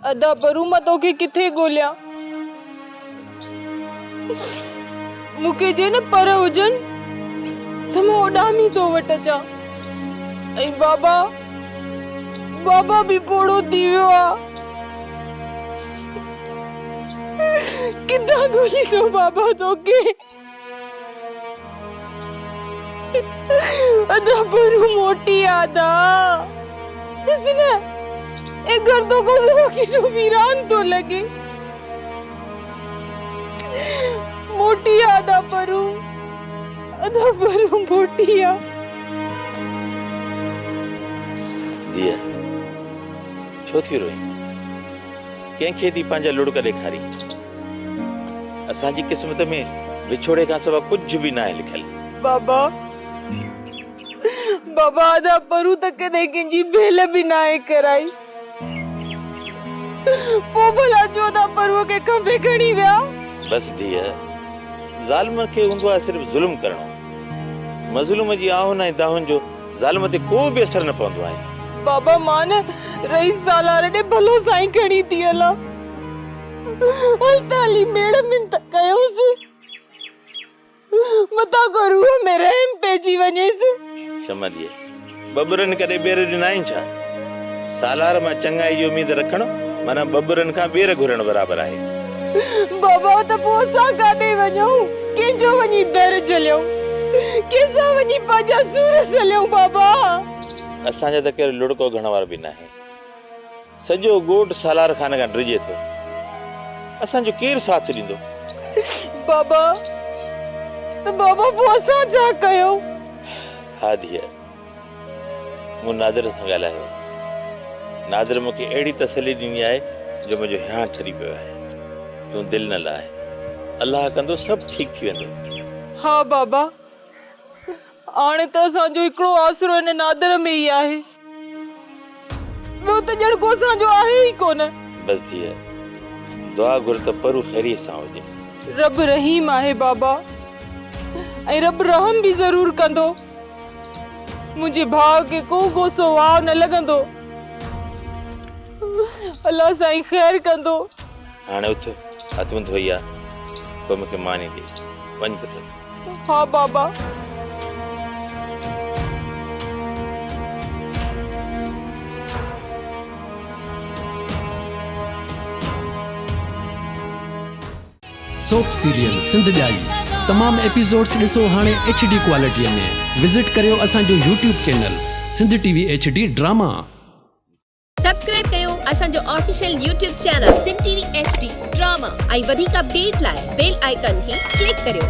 अदा परू मां तोखे किथे ॻोल्हियां। मूंखे जे न पर हुजन त मां ओॾामी तो वटि अचां। ऐं बाबा भी पोड़ो थी वियो आ। किथां ॻोल्ही तो बाबा तोखे? अदा परू मोटी आदा इसने एक घर तो को किलो वीरान तो लगे। मोटी आदा परू मोटी आ। दिया छो थी रोई? कंहिंखे थी पंहिंजा लुड़क ॾेखारी? असांजी किस्मत में विछोड़े खां सवा कुछ भी ना है लिखल। बाबा आदा परू त कदे कंहिंजी भेल भी ना आहे कराई। पो भला चोदा परू के खंबे खणी विया। बस दिया ज़ालिम खे हूंदो आहे सिर्फ जुल्म करणो। मज़लूम जी आहुन ऐं दाहुन जो ज़ालिम ते को भी असर न पवंदो आहे। बाबा मान रईस सालार ने भलो साई खणी थी हला। हलताली मेड़ में त कयोस मता करू में रहम पेजी वनेस। क्षमा दिए बबरन कदे बेर ॾिनाई छा? सालार मां चंगाई जी उम्मीद रखण माना बबरन खां बेर घुरण बराबर आहे। बाबा त पोसा काॾे वञूं? कंहिंजो वञी दर चलियो? केसा वञी पंहिंजा सूर सलियो? बाबा असांजा त केरु लुड़को घण वारो भी न आहे। सॼो ॻोठ सालार खान खां डिजे थो। असांजो केरु साथ ॾींदो? बाबा तो बाबा पोसा छा कयो? हा दिया मूं नादिर सां ॻाल्हायो। नादिर मूंखे अहिड़ी तसली ॾिनी आहे जो मुंहिंजो हियां ठरी पियो आहे। तूं दिलि न लाए, अल्लाह कंदो सभु ठीक थी वेंदो। हाँ बाबा हाणे त असांजो हिकिड़ो आसरो हिन नादिर में ही आहे। ॿियो त ॼण को असांजो आहे ही कोन। बस दिया दुआ घुर त परू खैरी सां हुजे। रब रहीम आहे बाबा ऐं रब रहम भी जरूर कंदो। मुझे भाउ के को गोसो वाह न लगंदो। अल्लाह साईं खैर कंदो। हाणे उठ हथ मुंह धोई आ पोइ मूंखे मानी ॾे वञ पुत्र। हाँ बाबा सोप सीरियल सिंध जाई तमाम एपिसोड्स ॾिसो हाणे HD क्वालिटी में। विजिट करियो असांजो YouTube channel Sindh TV HD drama. Subscribe कयो असांजो official YouTube channel Sindh TV HD drama ऐं वधीक अपडेट लाइ बेल आइकन खे क्लिक करियो।